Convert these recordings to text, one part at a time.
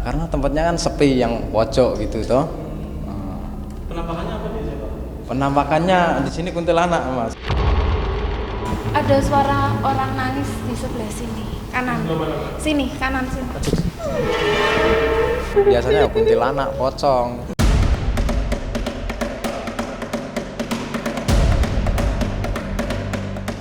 karena tempatnya kan sepi yang pojok gitu toh. Penampakannya apa biasanya, Pak? Penampakannya di sini kuntilanak, Mas. Ada suara orang nangis di sebelah sini, kanan. Sini, kanan sini. Biasanya ya kuntilanak, pocong.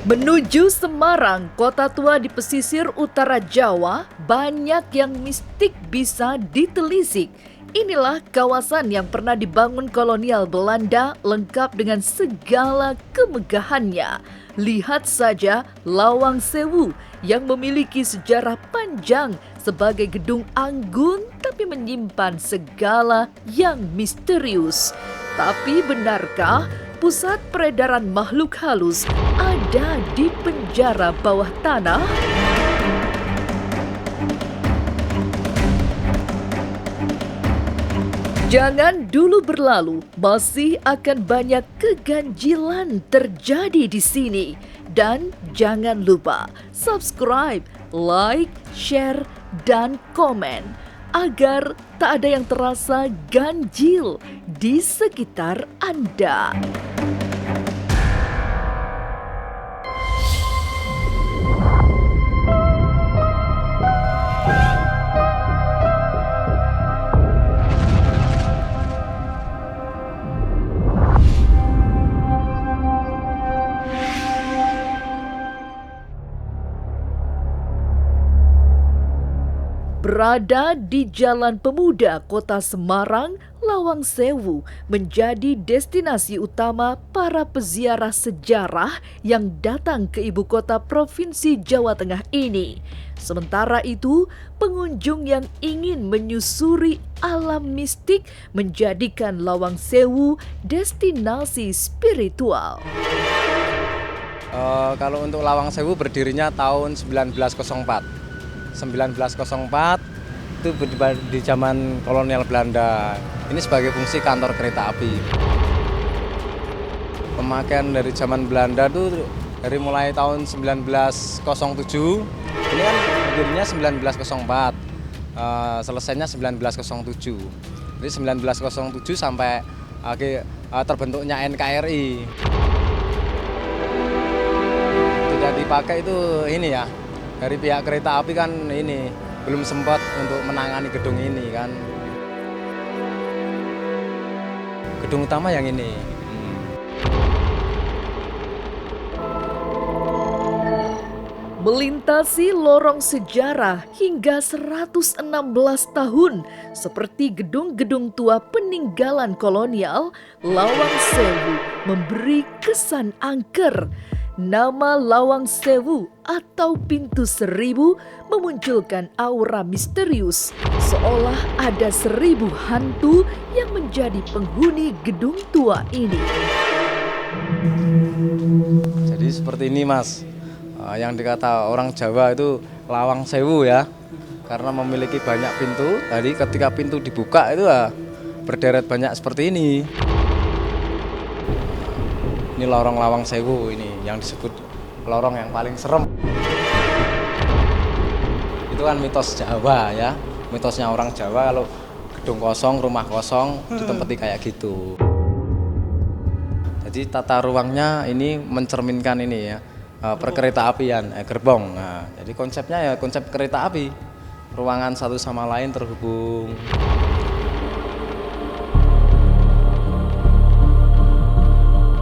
Menuju Semarang, kota tua di pesisir utara Jawa, banyak yang mistik bisa ditelisik. Inilah kawasan yang pernah dibangun kolonial Belanda lengkap dengan segala kemegahannya. Lihat saja Lawang Sewu yang memiliki sejarah panjang sebagai gedung anggun tapi menyimpan segala yang misterius. Tapi benarkah pusat peredaran makhluk halus ada di penjara bawah tanah? Jangan dulu berlalu, masih akan banyak keganjilan terjadi di sini. Dan jangan lupa subscribe, like, share, dan komen agar tak ada yang terasa ganjil di sekitar Anda. Berada di Jalan Pemuda Kota Semarang, Lawang Sewu menjadi destinasi utama para peziarah sejarah yang datang ke ibu kota Provinsi Jawa Tengah ini. Sementara itu, pengunjung yang ingin menyusuri alam mistik menjadikan Lawang Sewu destinasi spiritual. Kalau untuk Lawang Sewu berdirinya tahun 1904. 1904 itu di zaman kolonial Belanda. Ini sebagai fungsi kantor kereta api. Pemakaian dari zaman Belanda itu dari mulai tahun 1907. Ini kan berdirinya 1904. Selesainya 1907. Jadi 1907 sampai terbentuknya NKRI. Tidak dipakai itu ini ya. Dari pihak kereta api kan ini belum sempat untuk menangani gedung ini kan. Gedung utama yang ini. Melintasi lorong sejarah hingga 116 tahun seperti gedung-gedung tua peninggalan kolonial, Lawang Sewu memberi kesan angker. Nama Lawang Sewu atau Pintu Seribu memunculkan aura misterius, seolah ada 1000 hantu yang menjadi penghuni gedung tua ini. Jadi seperti ini Mas, yang dikata orang Jawa itu Lawang Sewu ya, karena memiliki banyak pintu. Jadi ketika pintu dibuka itu berderet banyak seperti ini. Ini lorong Lawang Sewu ini yang disebut lorong yang paling serem. Itu kan mitos Jawa ya, mitosnya orang Jawa kalau gedung kosong, rumah kosong ditempati kayak gitu. Jadi tata ruangnya ini mencerminkan ini ya, perkereta apian, gerbong. Nah, jadi konsepnya ya konsep kereta api, ruangan satu sama lain terhubung.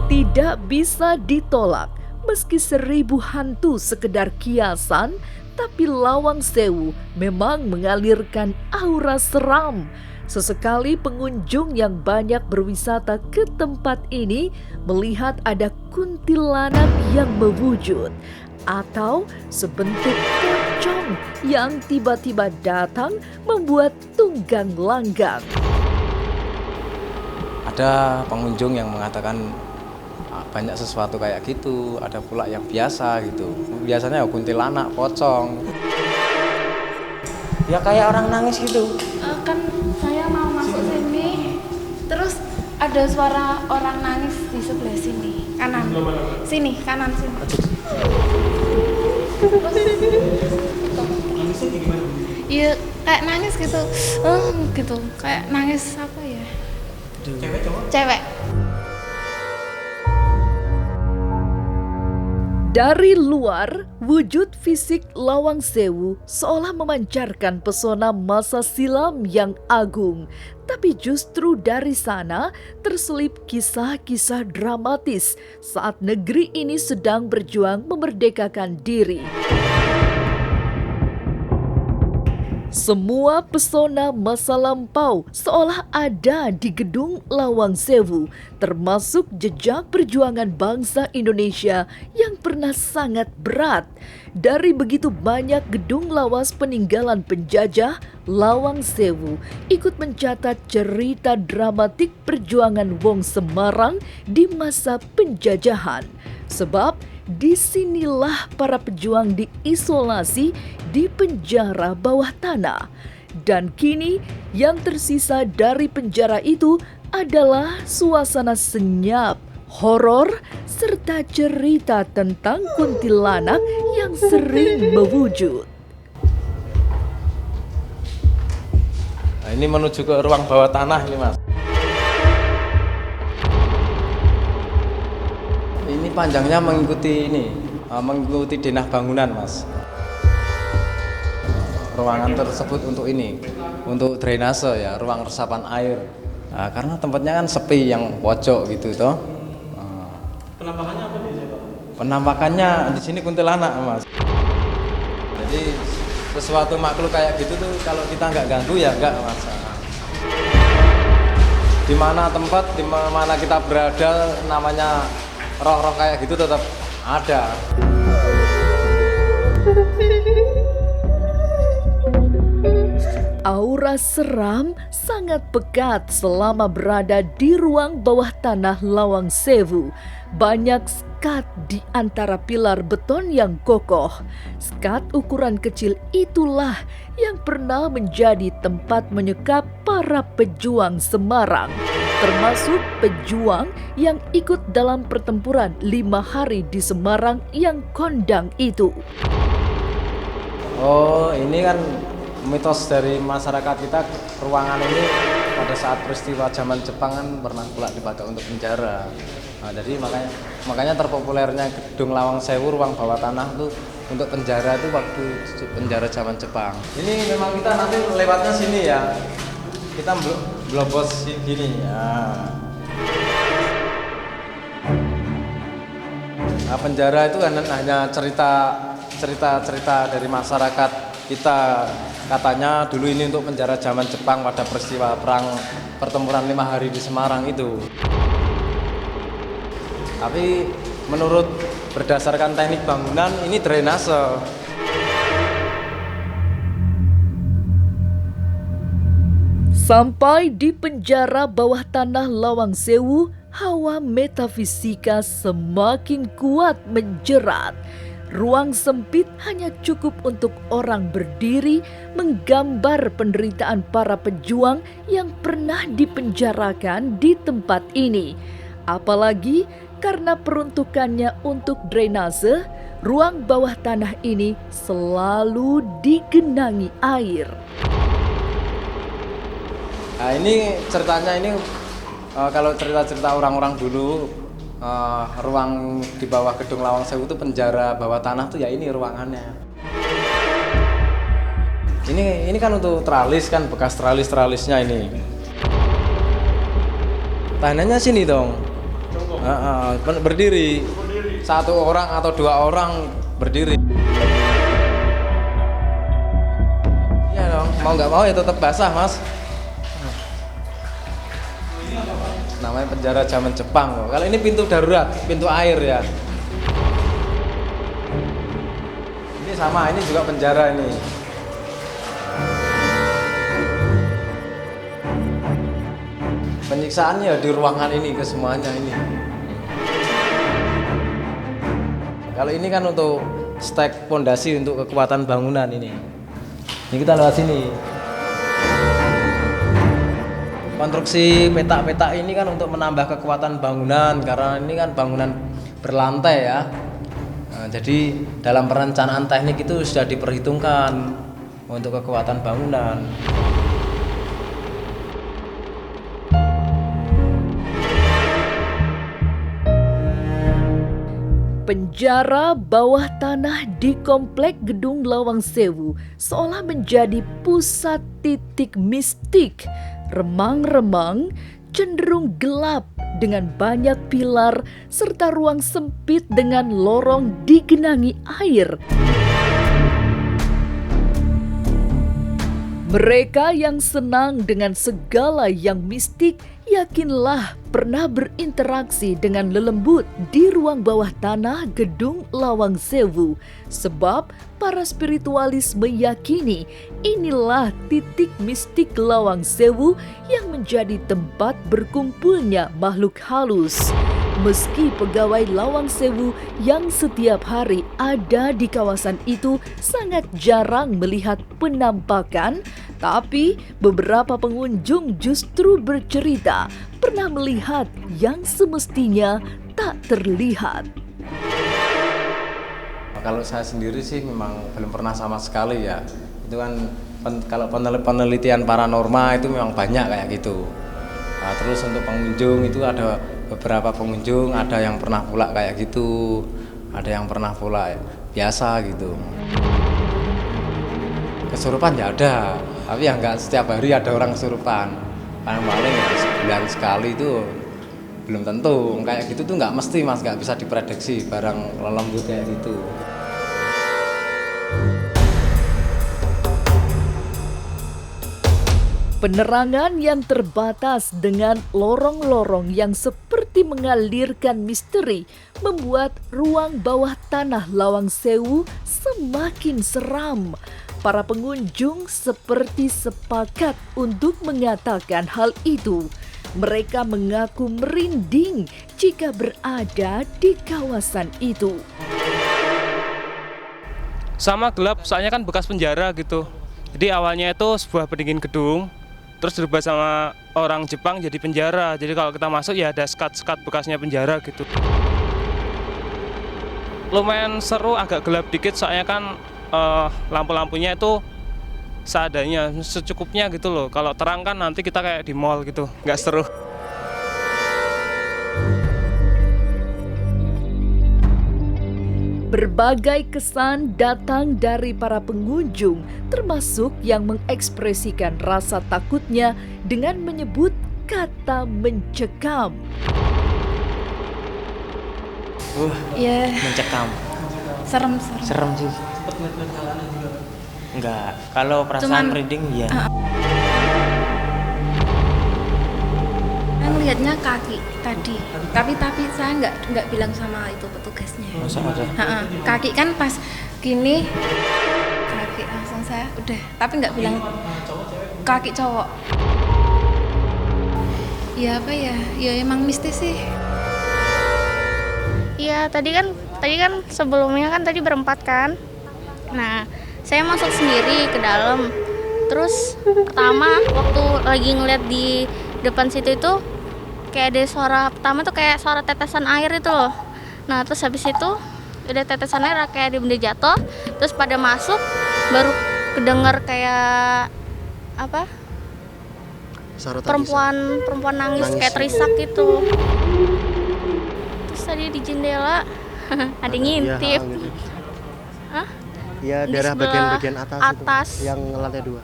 Tidak bisa ditolak, meski 1000 hantu sekedar kiasan, tapi Lawang Sewu memang mengalirkan aura seram. Sesekali pengunjung yang banyak berwisata ke tempat ini melihat ada kuntilanak yang mewujud atau sebentuk pocong yang tiba-tiba datang membuat tunggang langgang. Ada pengunjung yang mengatakan banyak sesuatu kayak gitu, ada pula yang biasa gitu. Biasanya ya kuntilanak, pocong. Ya kayak orang nangis gitu. Kan saya mau masuk sini, terus ada suara orang nangis di sebelah sini, kanan. Sini, kanan sini. Nangisnya kayak gimana? Iya, kayak nangis gitu, gitu, kayak nangis apa ya? Cewek cowok? Cewek. Dari luar, wujud fisik Lawang Sewu seolah memancarkan pesona masa silam yang agung. Tapi justru dari sana terselip kisah-kisah dramatis saat negeri ini sedang berjuang memerdekakan diri. Semua pesona masa lampau seolah ada di gedung Lawang Sewu, termasuk jejak perjuangan bangsa Indonesia yang pernah sangat berat. Dari begitu banyak gedung lawas peninggalan penjajah, Lawang Sewu ikut mencatat cerita dramatik perjuangan Wong Semarang di masa penjajahan. Sebab disinilah para pejuang diisolasi di penjara bawah tanah. Dan kini yang tersisa dari penjara itu adalah suasana senyap, horor, serta cerita tentang kuntilanak yang sering mewujud. Nah, ini menuju ke ruang bawah tanah ini, Mas. Ini panjangnya mengikuti mengikuti denah bangunan, Mas. Ruangan tersebut untuk untuk drainase ya, ruang resapan air. Nah, karena tempatnya kan sepi, yang pojok gitu toh. Penampakannya apa biasanya Pak? Penampakannya di sini kuntilanak, Mas. Jadi sesuatu makhluk kayak gitu tuh kalau kita nggak ganggu ya nggak, Mas. Di mana tempat, di mana kita berada, namanya roh-roh kayak gitu tetap ada. Aura seram sangat pekat selama berada di ruang bawah tanah Lawang Sewu. Banyak skat di antara pilar beton yang kokoh. Skat ukuran kecil itulah yang pernah menjadi tempat menyekap para pejuang Semarang, termasuk pejuang yang ikut dalam pertempuran 5 hari di Semarang yang kondang itu. Oh, ini kan mitos dari masyarakat kita, ruangan ini pada saat peristiwa zaman Jepang kan pernah pula dipakai untuk penjara. Nah, jadi makanya terpopulernya gedung Lawang Sewu, ruang bawah tanah tuh untuk penjara itu waktu penjara zaman Jepang. Ini memang kita nanti lewatnya sini ya. Kita blobos gini ya. Nah, penjara itu kan hanya cerita dari masyarakat kita. Katanya dulu ini untuk penjara zaman Jepang pada peristiwa perang pertempuran 5 hari di Semarang itu. Tapi menurut berdasarkan teknik bangunan ini drainase. Sampai di penjara bawah tanah Lawang Sewu, hawa metafisika semakin kuat menjerat. Ruang sempit hanya cukup untuk orang berdiri menggambar penderitaan para pejuang yang pernah dipenjarakan di tempat ini. Apalagi karena peruntukannya untuk drainase, ruang bawah tanah ini selalu digenangi air. Nah, ini ceritanya kalau cerita-cerita orang-orang dulu, ruang di bawah gedung Lawang Sewu itu penjara bawah tanah tuh ya ini ruangannya. Ini kan untuk teralis kan, bekas teralis-teralisnya ini. Tahanannya sini dong. Berdiri. 1 orang atau 2 orang berdiri. Iya dong, mau nggak mau ya tetap basah, Mas. Namanya penjara zaman Jepang loh. Kalau ini pintu darurat, pintu air ya. Ini sama, ini juga penjara ini. Penyiksaannya di ruangan ini kesemuanya ini. Kalau ini kan untuk stek pondasi untuk kekuatan bangunan ini. Ini kita lewat sini. Konstruksi petak-petak ini kan untuk menambah kekuatan bangunan, karena ini kan bangunan berlantai ya. Nah, jadi dalam perencanaan teknik itu sudah diperhitungkan untuk kekuatan bangunan. Penjara bawah tanah di Komplek Gedung Lawang Sewu seolah menjadi pusat titik mistik. Remang-remang, cenderung gelap dengan banyak pilar serta ruang sempit dengan lorong digenangi air. Mereka yang senang dengan segala yang mistik, yakinlah pernah berinteraksi dengan lelembut di ruang bawah tanah Gedung Lawang Sewu. Sebab para spiritualis meyakini inilah titik mistik Lawang Sewu yang menjadi tempat berkumpulnya makhluk halus. Meski pegawai Lawang Sewu yang setiap hari ada di kawasan itu sangat jarang melihat penampakan, tapi beberapa pengunjung justru bercerita pernah melihat yang semestinya tak terlihat. Kalau saya sendiri sih memang belum pernah sama sekali ya. Itu kan kalau penelitian paranormal itu memang banyak kayak gitu. Nah, terus untuk pengunjung itu ada beberapa pengunjung, ada yang pernah pula kayak gitu, ada yang pernah pula biasa gitu. Kesurupan ya ada, tapi ya enggak setiap hari ada orang kesurupan. Paling ya sebulan sekali itu belum tentu. Kayak gitu tuh nggak mesti mas, nggak bisa diprediksi barang lelembut kayak gitu. Penerangan yang terbatas dengan lorong-lorong yang seperti mengalirkan misteri membuat ruang bawah tanah Lawang Sewu semakin seram. Para pengunjung seperti sepakat untuk mengatakan hal itu. Mereka mengaku merinding jika berada di kawasan itu. Sama gelap, soalnya kan bekas penjara gitu. Jadi awalnya itu sebuah pendingin gedung, terus dirubah sama orang Jepang jadi penjara. Jadi kalau kita masuk ya ada sekat-sekat bekasnya penjara gitu. Lumayan seru, agak gelap dikit soalnya kan lampu-lampunya itu seadanya, secukupnya gitu loh. Kalau terang kan nanti kita kayak di mall gitu, nggak seru. Berbagai kesan datang dari para pengunjung, termasuk yang mengekspresikan rasa takutnya dengan menyebut kata mencekam. Ya, Mencekam. serem. Serem sih. Enggak, kalau perasaan merinding ya. Saya ngelihatnya kaki tadi, tapi saya nggak bilang sama itu petugasnya. Masa ada? Kaki kan pas gini, kaki langsung saya udah, tapi nggak bilang kaki cowok. Ya apa ya, ya emang mistis sih. Iya, tadi kan sebelumnya kan tadi berempat kan. Nah, saya masuk sendiri ke dalam. Terus pertama waktu lagi ngeliat di depan situ itu kayak ada suara, pertama tuh kayak suara tetesan air itu loh. Nah, terus habis itu udah tetesan air kayak ada benda jatuh. Terus pada masuk baru kedengar kayak apa? Perempuan nangis kayak terisak gitu. Terus tadi di jendela ada ngintip. Gitu. Hah? Ya Di daerah sebelah bagian atas. Itu, yang lantai 2.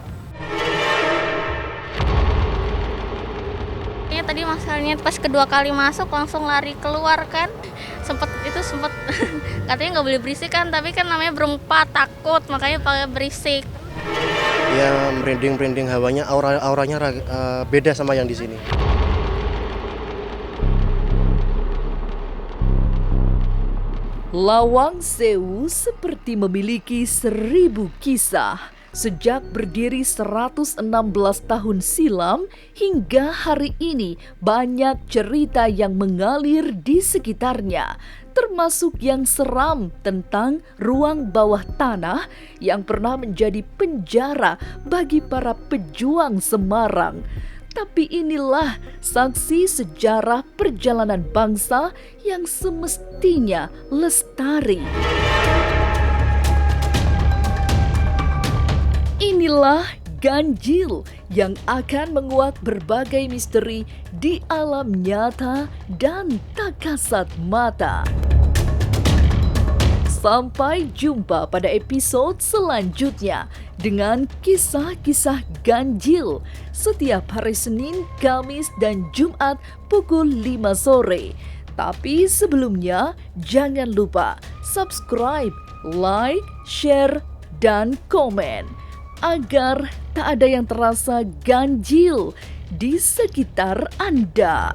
Kayaknya tadi masalahnya pas kedua kali masuk langsung lari keluar kan. Sempet katanya nggak boleh berisik kan, tapi kan namanya berempat takut makanya pakai berisik. Ya merinding hawanya, auranya beda sama yang di sini. Lawang Sewu seperti memiliki 1000 kisah. Sejak berdiri 116 tahun silam hingga hari ini banyak cerita yang mengalir di sekitarnya, termasuk yang seram tentang ruang bawah tanah yang pernah menjadi penjara bagi para pejuang Semarang. Tapi inilah saksi sejarah perjalanan bangsa yang semestinya lestari. Inilah ganjil yang akan menguak berbagai misteri di alam nyata dan tak kasat mata. Sampai jumpa pada episode selanjutnya dengan kisah-kisah ganjil setiap hari Senin, Kamis, dan Jumat pukul 5 sore. Tapi sebelumnya jangan lupa subscribe, like, share, dan komen agar tak ada yang terasa ganjil di sekitar Anda.